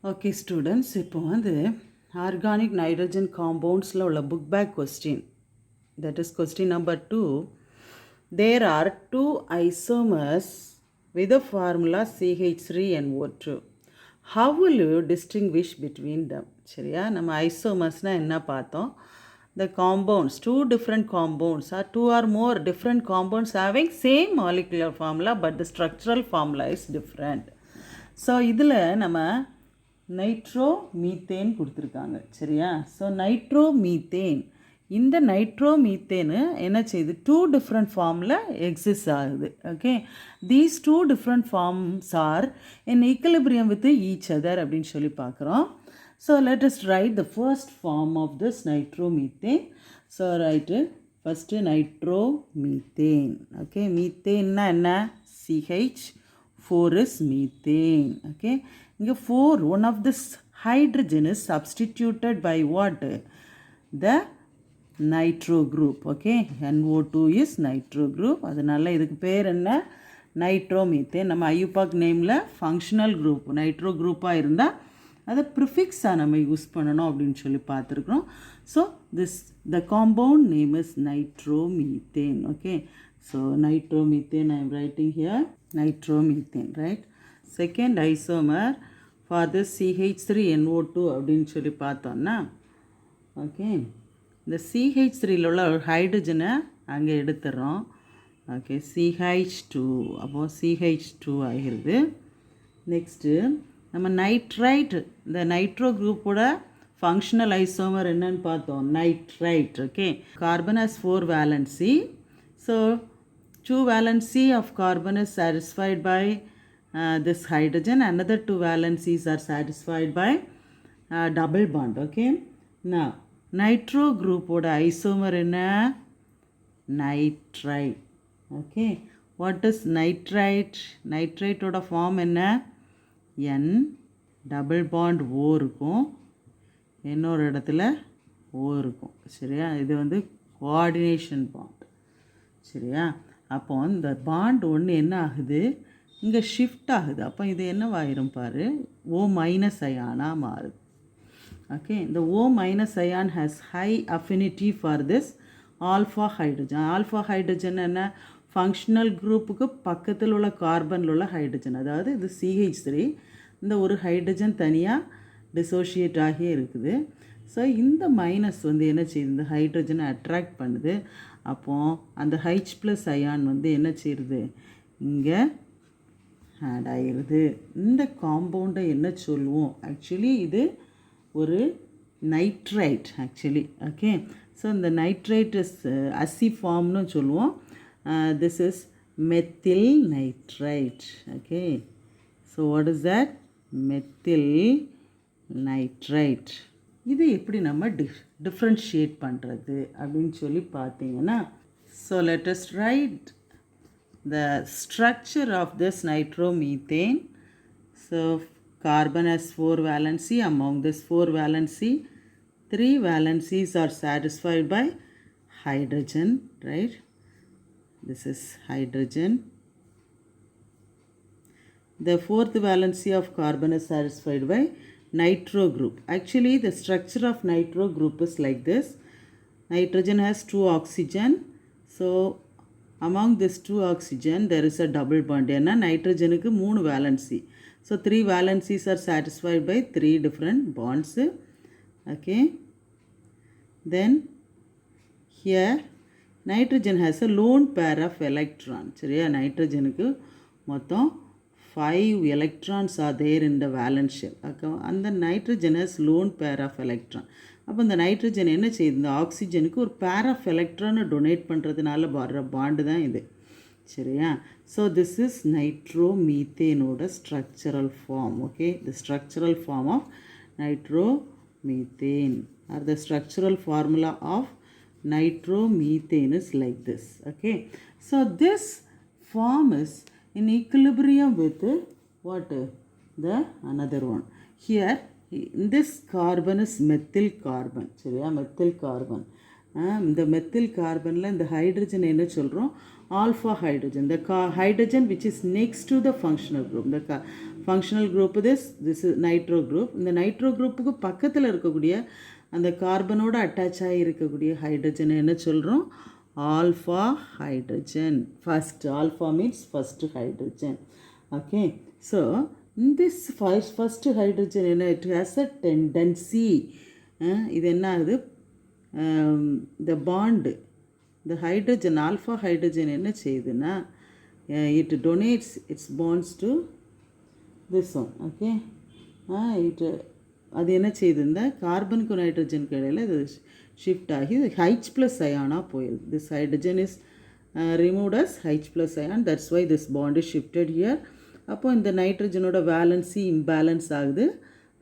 Okay, students, இப்போ வந்து organic nitrogen காம்பவுண்ட்ஸில் உள்ள book back question, that is question number 2. There are two isomers with the formula CH3NO2. How will you distinguish between them? சரியா, நம்ம ஐசோமர்ஸ்னால் என்ன பார்த்தோம்? The compounds, two different compounds or two or more different compounds having same molecular formula but the structural formula is different. So இதில் நம்ம nitromethane கொடுத்துருக்காங்க. சரியா, so nitromethane, இந்த nitromethane என்ன செய்யுது, டூ டிஃப்ரெண்ட் ஃபார்மில் exist ஆகுது. Okay, these two different forms are in equilibrium with each other அப்படின்னு சொல்லி பார்க்குறோம். So let us write the first form of this nitromethane. So write first nitromethane. Okay, மீத்தேன்னா என்ன? CH4 is methane. Okay, இங்கே 4, one of this hydrogen is substituted by what? The nitro group. Okay, NO2 is nitro group. அதனால இதுக்கு பேர் என்ன? Nitromethane. நம்ம IUPAC நேமில் functional group nitro குரூப்பாக இருந்தால் அதை ப்ரிஃபிக்ஸாக நம்ம யூஸ் பண்ணணும் அப்படின்னு சொல்லி பார்த்துருக்குறோம். So the compound name is nitromethane. Okay, so nitromethane I am writing here, nitromethane, right? Second isomer for this CH3NO2 அப்படின்னு சொல்லி பார்த்தோம்னா, ஓகே, இந்த CH3ல உள்ள ஒரு ஹைட்ரஜனை அங்கே எடுத்துடுறோம். ஓகே, CH2, அப்போது CH2 ஆகிருது. நெக்ஸ்ட்டு நம்ம நைட்ரைட், இந்த நைட்ரோ குரூப்போட ஃபங்க்ஷனல் ஐசோமர் என்னன்னு பார்த்தோம், nitrite. Okay, carbon has 4 valency. So 2 valency of carbon is satisfied by this hydrogen. Another 2 valencies are satisfied by double bond. Okay, now nitro group oda isomer enna? Nitrite. Okay, what is nitrite? Nitrite oda form enna? N double bond O இருக்கும், இன்னொரு இடத்துல O இருக்கும். சரியா, இது வந்து coordination bond. சரியா, அப்போ இந்த பாண்ட் ஒன்று என்ன ஆகுது, இங்கே ஷிஃப்ட் ஆகுது. அப்போ இது என்னவாயிரும் பாரு, O மைனஸ் அயானாக மாறுது. ஓகே, இந்த O minus ion has high affinity for this alpha hydrogen. Alpha hydrogen என்ன? ஃபங்க்ஷனல் குரூப்புக்கு பக்கத்தில் உள்ள கார்பனில் உள்ள ஹைட்ரஜன். அதாவது இது CH3, இந்த ஒரு ஹைட்ரஜன் தனியாக டிசோஷியேட் ஆகியே இருக்குது. ஸோ இந்த மைனஸ் வந்து என்ன செய்யுது, இந்த ஹைட்ரஜனை அட்ராக்ட் பண்ணுது. அப்போது அந்த H+ அயான் வந்து என்ன செய்யுது, இங்கே ஆட் ஆகிடுது. இந்த காம்பவுண்டை என்ன சொல்லுவோம், ஆக்சுவலி இது ஒரு நைட்ரைட் ஆக்சுவலி. ஓகே, ஸோ இந்த நைட்ரைட் இஸ் அசிஃபார்ம்னு சொல்லுவோம். This is methyl nitrite. Okay, so what is that? Methyl nitrite. இது எப்படி நம்ம டிஃப்ரென்ஷியேட் பண்ணுறது அப்படின்னு சொல்லி பார்த்தீங்கன்னா, so let us write the structure of this nitromethane. So carbon has 4 valency. Among this 4 valency, 3 valencies are satisfied by hydrogen, right? This is hydrogen. The 4th valency of carbon is satisfied by nitro group. Actually the structure of nitro group is like this. Nitrogen has 2 oxygen. So among this 2 oxygen there is a double bond. ஏன்னா நைட்ரஜனுக்கு 3 valency. So 3 valencies are satisfied by 3 different bonds. Okay, then here nitrogen has a lone pair of electron. சரியா, நைட்ரஜனுக்கு மொத்தம் 5 electrons are there in the valence shell. அந்த nitrogen has lone pair of electron. அப்போ இந்த nitrogen என்ன செய்யுது, இந்த ஆக்சிஜனுக்கு ஒரு pair of எலக்ட்ரானை டொனேட் பண்ணுறதுனால வர்ற பாண்டு தான் இது. சரியா, ஸோ திஸ் இஸ் நைட்ரோமீத்தேனோட structural form. Okay, the structural form of nitromethane or the structural formula of nitromethane is like this. Okay, so this form is in equilibrium with what? The another one. Here this carbon is methyl carbon. சரியா, methyl carbon. இந்த methyl கார்பனில் இந்த hydrogen என்ன சொல்கிறோம், alpha hydrogen, the hydrogen which is next to the functional group. The functional group this is nitro group. இந்த nitro குரூப்புக்கு பக்கத்தில் இருக்கக்கூடிய அந்த கார்பனோட அட்டாச் ஆகி இருக்கக்கூடிய ஹைட்ரஜன் என்ன சொல்கிறோம்? Alpha hydrogen. First alpha means first hydrogen. Okay, so this first hydrogen என்ன, it has a tendency, இது என்ன ஆகுது, the bond, the hydrogen, alpha hydrogen என்ன செய்யுதுன்னா, it donates its bonds to this one. Okay, அது என்ன செய்யுதுன்னா கார்பனுக்கு நைட்ரஜனுக்கு இடையில் இது ஷிஃப்ட் ஆகி H ப்ளஸ் அயானாக போயிடுது. This hydrogen is removed as H plus ion, that's why this bond is shifted here. அப்போ இந்த நைட்ரஜனோட வேலன்சி இம்பேலன்ஸ் ஆகுது.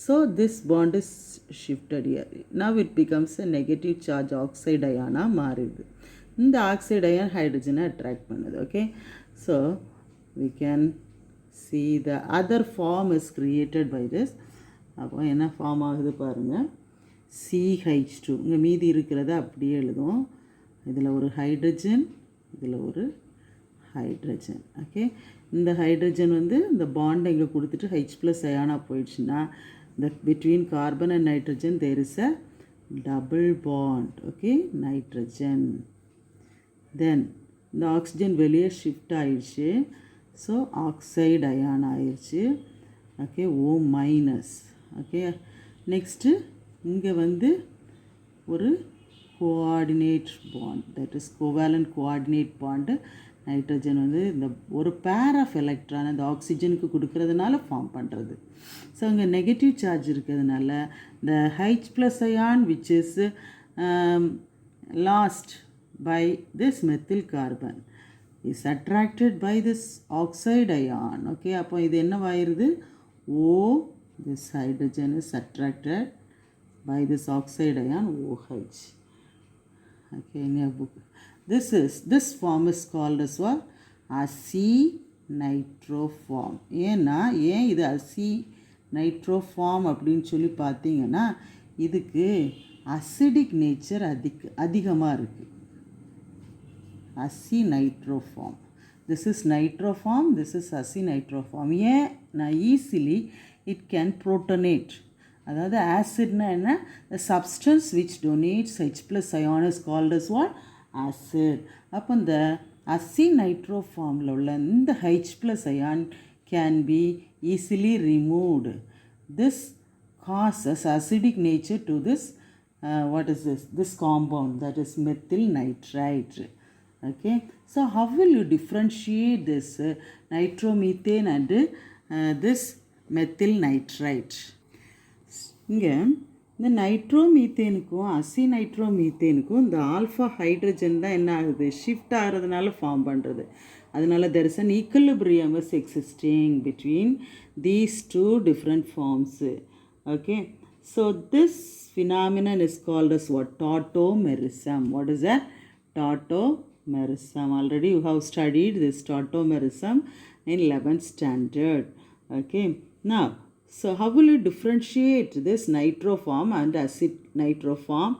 So this bond is shifted here. Now it becomes a negative charge oxide அயானாக மாறிடுது. இந்த oxide ion ஹைட்ரஜனை attract பண்ணுது. Okay, so we can see the other form is created by this. அப்போ என்ன ஃபார்ம் ஆகுது பாருங்கள், CH2. இங்கே மீதி இருக்கிறத அப்படியே எழுதும். இதில் ஒரு ஹைட்ரஜன், இதில் ஒரு ஹைட்ரஜன். ஓகே, இந்த ஹைட்ரஜன் வந்து இந்த பாண்டை இங்கே கொடுத்துட்டு H ப்ளஸ் அயானாக போயிடுச்சுன்னா the between carbon and nitrogen there is a double bond. Okay, nitrogen. Then the oxygen வெளியே ஷிஃப்ட் ஆயிடுச்சு. ஸோ ஆக்சைடு அயான் ஆயிடுச்சு. Okay, O minus. Okay, next இங்கே வந்து ஒரு coordinate bond, that is covalent coordinate bond nitrogen வந்து இந்த ஒரு pair of electron அந்த ஆக்சிஜனுக்கு கொடுக்கறதுனால ஃபார்ம் பண்ணுறது. ஸோ அங்கே நெகட்டிவ் சார்ஜ் இருக்கிறதுனால இந்த H plus ion which is lost by this methyl carbon is attracted by this oxide ion. Okay, அப்போ இது என்னவாயிருது, O, this hydrogen is attracted by this oxide ion OH. Okay, in your book this form is called as what, acinitro-form. ஏன் இது acinitro-form அப்படின்னு சொல்லி பார்த்தீங்கன்னா இதுக்கு acidic nature அதிகமாக இருக்குது. acinitro-form. This is nitro-form, this is acinitro-form. ஏன் நான் ஈஸிலி it can protonate. அதாவது ஆசிட்னா என்ன, the substance which donates H plus ion is called as what, acid. அப்போ இந்த acinitro formல உள்ள இந்த H plus ion can be easily removed. This causes acidic nature to this what is this compound, that is methyl nitrite. Okay, so how will you differentiate this nitromethane and this methyl nitrite? இங்கே இந்த நைட்ரோமீத்தேனுக்கும் அசிநைட்ரோமீத்தேனுக்கும் இந்த alpha hydrogen தான் என்ன ஆகுது, shift ஆகிறதுனால form பண்ணுறது. அதனால there is an equilibrium is existing between these two different forms. Okay, so this phenomenon is called as what, tautomerism. What is that? Tautomerism. Already you have studied this tautomerism in 11th standard. Okay, now so how will you differentiate this nitroform and acid nitroform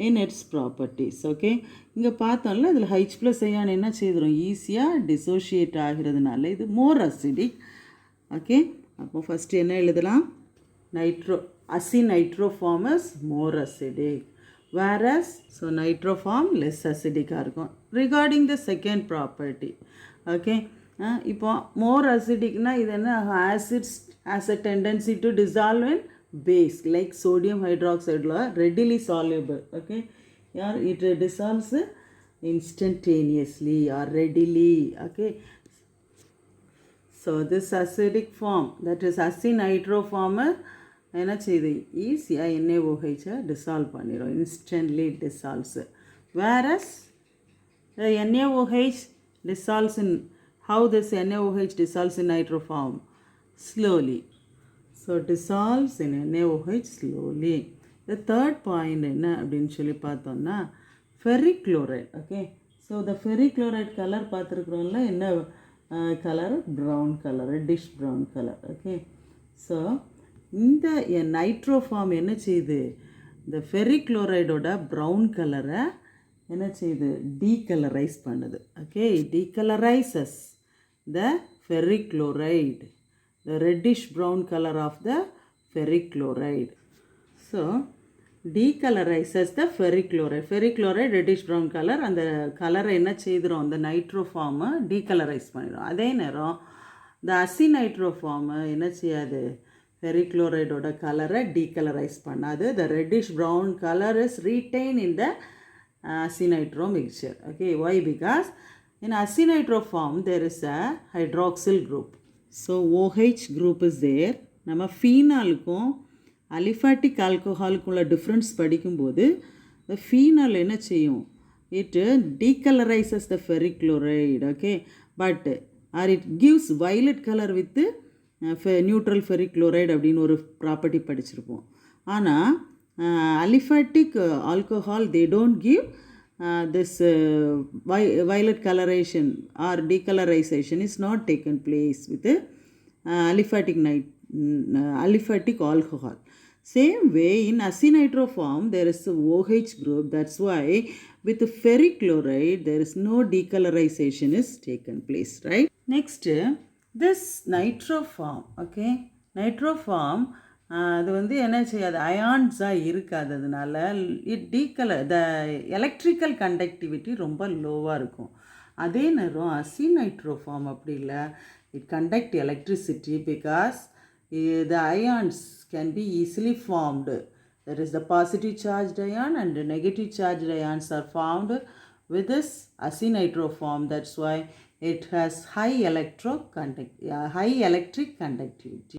in its properties? Okay, இங்கே பார்த்தோம்ல இதில் H plus ion என்ன செய்துடும், ஈஸியாக dissociate ஆகிறதுனால இது மோர் acidic. Okay, அப்போ first என்ன எழுதலாம், acinitro-form is more acidic, whereas so nitroform less acidic-ஆக இருக்கும். Regarding the second property, okay, இப்போ மோர் அசிடிக்னா இது என்ன, acids has a tendency to dissolve in base like sodium hydroxide readily soluble. Okay, yeah, it dissolves instantaneously or readily. Okay, so this acidic form, that is acinitro form, என்ன செய்யுது, ஈஸியாக NaOH dissolve பண்ணிடும், instantly dissolves. Whereas the NaOH dissolves in, how this NaOH dissolves in nitroform? Slowly. So dissolves in NaOH slowly. The third point என்ன அப்படின்னு சொல்லி பார்த்தோம்னா ferric chloride. Okay, so the ferric chloride color பார்த்துருக்குறோம்ல, என்ன colour, brown colour, dish brown colour. Okay, so இந்த நைட்ரோஃபார்ம் என்ன செய்யுது, இந்த ferric குளோரைடோட brown கலரை என்ன செய்யுது, டீகலரைஸ் பண்ணுது. Okay, decolourises the ferric chloride, the reddish brown color of the ferric chloride. So decolorizes the ferric chloride. Ferric chloride reddish brown color, அந்த கலரை என்ன செய்துரும், அந்த நைட்ரோஃபார்மை டீகலரைஸ் பண்ணிடும். அதே நேரம் இந்த அசிநைட்ரோஃபார்மை என்ன செய்யாது, ferric chlorideோட கலரை டீகலரைஸ் பண்ணாது. the reddish brown color is retained in the acinitro mixture. Okay, why? Because in acinitro form there is a hydroxyl group. So OH group is there. நம்ம ஃபீனாலுக்கும் அலிஃபாட்டிக் ஆல்கஹாலுக்குள்ள டிஃப்ரென்ஸ் படிக்கும்போது the phenol என்ன செய்யும், it decolorizes the ferric chloride. Okay, but or it gives violet color with neutral ferric chloride அப்படின்னு ஒரு property படிச்சிருப்போம். ஆனால் aliphatic alcohol, they don't give this violet coloration or decolorization is not taken place with aliphatic alcohol. Same way in acinitro form there is a OH group. That's why with ferric chloride there is no decolorization is taken place, right? Next, this nitroform. Okay, nitroform அது வந்து என்ன செய்யாது, அயான்ஸாக இருக்காததுனால த electrical conductivity ரொம்ப லோவாக இருக்கும். அதே நேரம் அசிநைட்ரோஃபார்ம் அப்படி இல்லை, it conduct electricity because the ions can be easily formed. There is the positive charged ion and the negative charged ions are formed with this acinitro-form. That's why it has high electric conductivity.